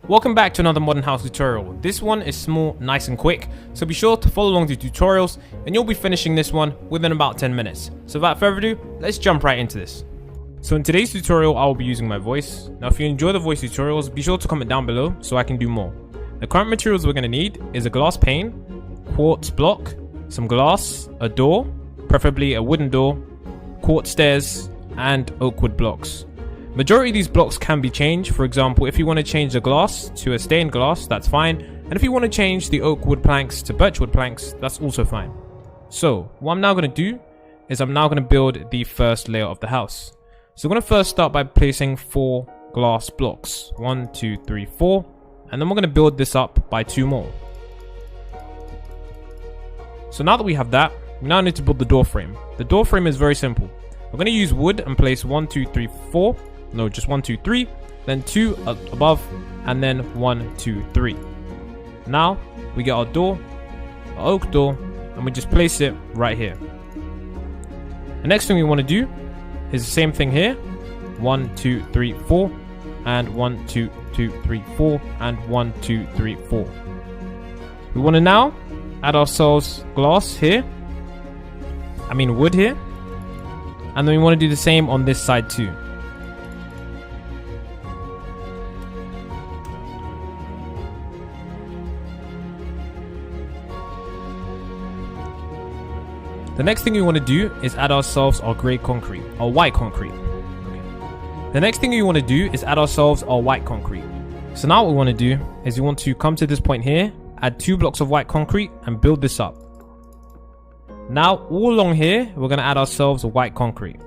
Welcome back to another modern house tutorial. This one is small, nice and quick, so be sure to follow along the tutorials and you'll be finishing this one within about 10 minutes. So without further ado, let's jump right into this. So in today's tutorial, I will be using my voice. Now if you enjoy the voice tutorials, be sure to comment down below so I can do more. The current materials we're going to need is a glass pane, quartz block, some glass, a door, preferably a wooden door, quartz stairs, and oak wood blocks. Majority of these blocks can be changed. For example, if you want to change the glass to a stained glass, that's fine. And if you want to change the oak wood planks to birch wood planks, that's also fine. So what I'm now going to do is I'm now going to build the first layer of the house. So I'm going to first start by placing 4 glass blocks. 1, 2, 3, 4. And then we're going to build this up by 2 more. So now that we have that, we now need to build the door frame. The door frame is very simple. We're going to use wood and place 1, 2, 3, 4. No, just 1, 2, 3, then 2 above, and then 1, 2, 3. Now we get our door, our oak door, and we just place it right here. The next thing we want to do is the same thing here. 1, 2, 3, 4, and 1, 2, 2, 3, 4, and 1, 2, 3, 4. We want to now add ourselves glass here. Wood here. And then we want to do the same on this side too. The next thing we want to do is add ourselves our grey concrete, our white concrete. The next thing we want to do is add ourselves our white concrete. So now what we want to do is we want to come to this point here, add 2 blocks of white concrete and build this up. Now all along here, we're going to add ourselves a white concrete.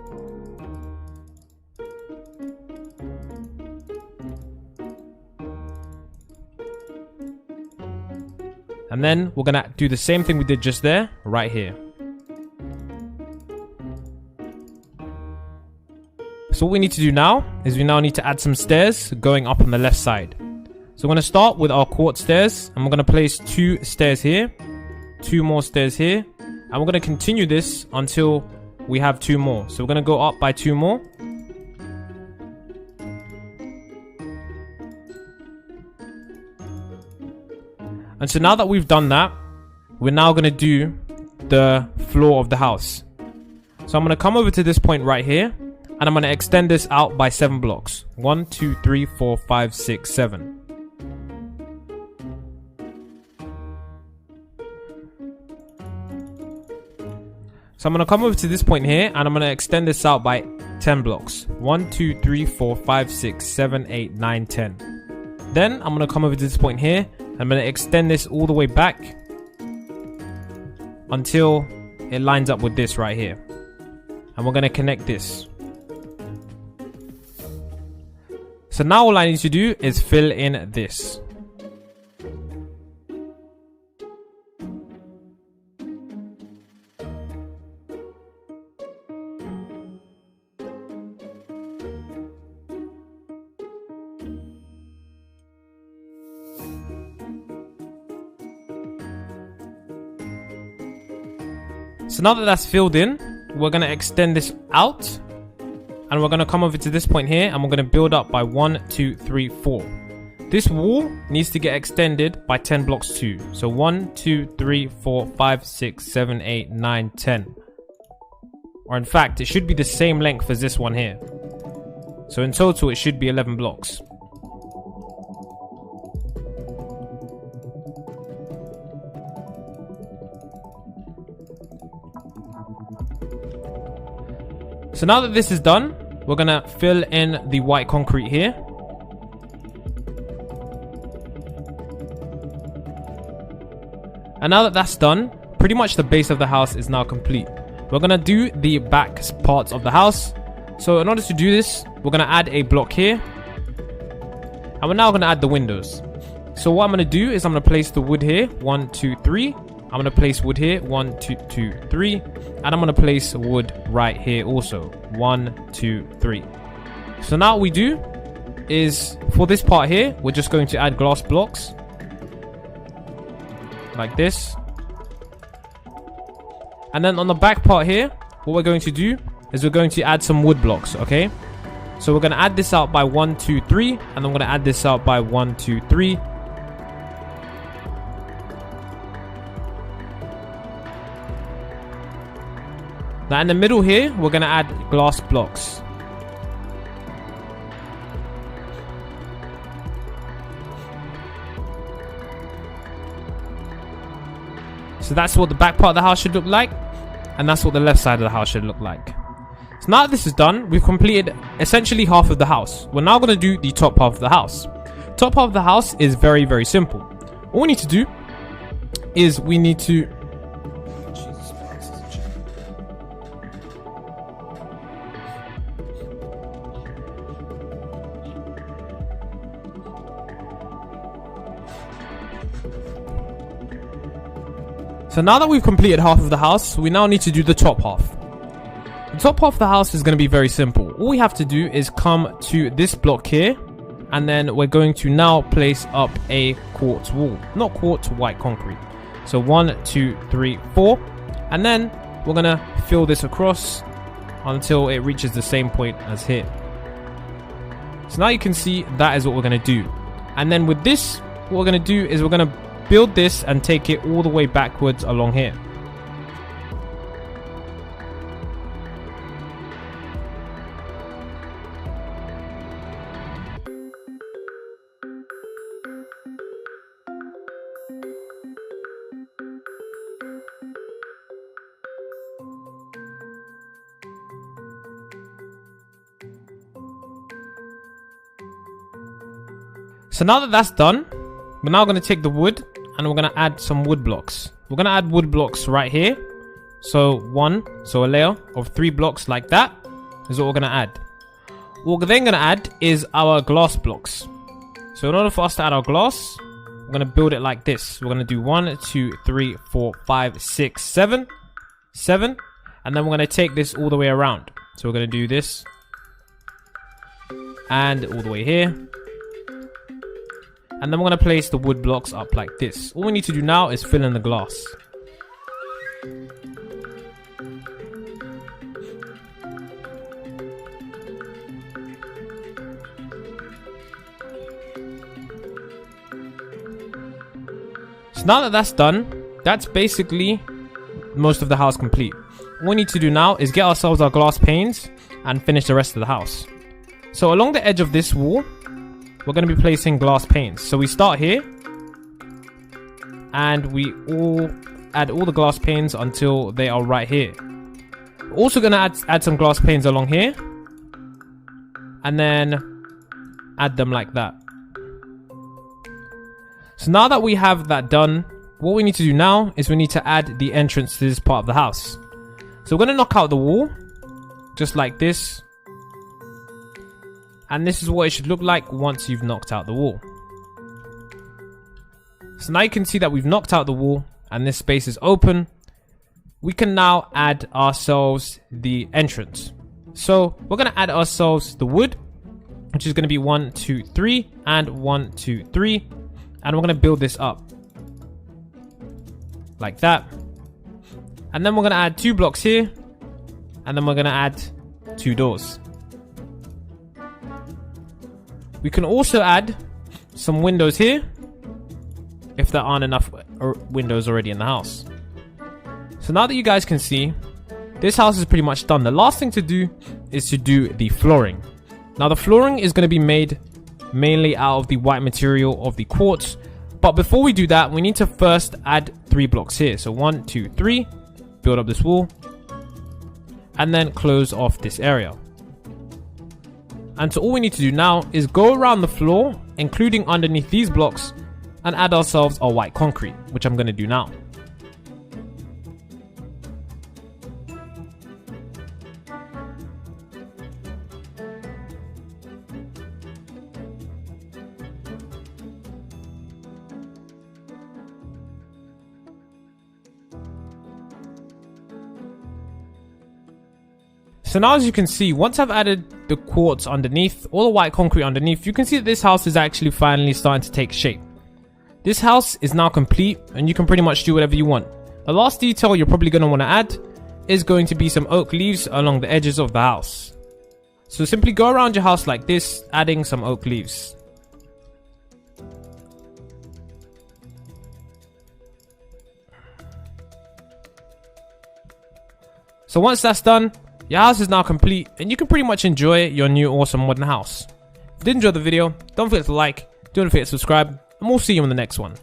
And then we're going to do the same thing we did just there, right here. So what we need to do now is we now need to add some stairs going up on the left side. So we're going to start with our quartz stairs and we're going to place 2 stairs here, 2 more stairs here, and we're going to continue this until we have 2 more. So we're going to go up by 2 more. And so now that we've done that, we're now going to do the floor of the house. So I'm going to come over to this point right here. And I'm going to extend this out by 7 blocks. 1, 2, 3, 4, 5, 6, 7. So I'm going to come over to this point here and I'm going to extend this out by 10 blocks. 1, 2, 3, 4, 5, 6, 7, 8, 9, 10. Then I'm going to come over to this point here. And I'm going to extend this all the way back until it lines up with this right here. And we're going to connect this. So now all I need to do is fill in this. So now that that's filled in, we're going to extend this out. And we're going to come over to this point here and we're going to build up by 1, 2, 3, 4. This wall needs to get extended by 10 blocks too. So 1, 2, 3, 4, 5, 6, 7, 8, 9, 10. Or in fact, it should be the same length as this one here. So in total, it should be 11 blocks. So now that this is done, we're going to fill in the white concrete here. And now that that's done, pretty much the base of the house is now complete. We're going to do the back parts of the house. So in order to do this, we're going to add a block here. And we're now going to add the windows. So what I'm going to do is I'm going to place the wood here. 1, 2, 3. I'm going to place wood here. 1, 2, 2, 3. And I'm going to place wood right here also. 1, 2, 3. So now what we do is for this part here, we're just going to add glass blocks. Like this. And then on the back part here, what we're going to do is we're going to add some wood blocks, okay? So we're going to add this out by 1, 2, 3, and then we're going to add this out by 1, 2, 3. Now in the middle here, we're going to add glass blocks. So that's what the back part of the house should look like, and that's what the left side of the house should look like. So now that this is done, we've completed essentially half of the house. We're now going to do the top half of the house. Top half of the house is very, very simple. All we need to do is we need to... So now that we've completed half of the house, we now need to do the top half. The top half of the house is going to be very simple. All we have to do is come to this block here, and then we're going to now place up a quartz wall. Not quartz, white concrete. So 1, 2, 3, 4. And then we're going to fill this across until it reaches the same point as here. So now you can see that is what we're going to do. And then with this, what we're going to do is we're going to build this and take it all the way backwards along here. So now that that's done, we're now going to take the wood and we're going to add some wood blocks. We're going to add wood blocks right here. So a layer of 3 blocks like that is what we're going to add. What we're then going to add is our glass blocks. So in order for us to add our glass, we're going to build it like this. We're going to do 1, 2, 3, 4, 5, 6, 7. 7. And then we're going to take this all the way around. So we're going to do this. And all the way here. And then we're going to place the wood blocks up like this. All we need to do now is fill in the glass. So now that that's done, that's basically most of the house complete. All we need to do now is get ourselves our glass panes and finish the rest of the house. So along the edge of this wall, we're going to be placing glass panes. So we start here and we all add all the glass panes until they are right here. We're also going to add some glass panes along here and then add them like that. So now that we have that done, what we need to do now is we need to add the entrance to this part of the house. So we're going to knock out the wall just like this. And this is what it should look like once you've knocked out the wall. So now you can see that we've knocked out the wall and this space is open. We can now add ourselves the entrance. So we're going to add ourselves the wood, which is going to be 1, 2, 3 and 1, 2, 3. And we're going to build this up like that. And then we're going to add 2 blocks here. And then we're going to add 2 doors. We can also add some windows here if there aren't enough windows already in the house. So now that you guys can see, this house is pretty much done. The last thing to do is to do the flooring. Now the flooring is going to be made mainly out of the white material of the quartz. But before we do that, we need to first add 3 blocks here. So 1, 2, 3, build up this wall, and then close off this area. And so all we need to do now is go around the floor, including underneath these blocks, and add ourselves our white concrete, which I'm going to do now. So now as you can see, once I've added the quartz underneath, all the white concrete underneath, you can see that this house is actually finally starting to take shape. This house is now complete and you can pretty much do whatever you want. The last detail you're probably going to want to add is going to be some oak leaves along the edges of the house. So simply go around your house like this, adding some oak leaves. So once that's done, your house is now complete and you can pretty much enjoy your new awesome modern house. If you did enjoy the video, don't forget to like, don't forget to subscribe, and we'll see you in the next one.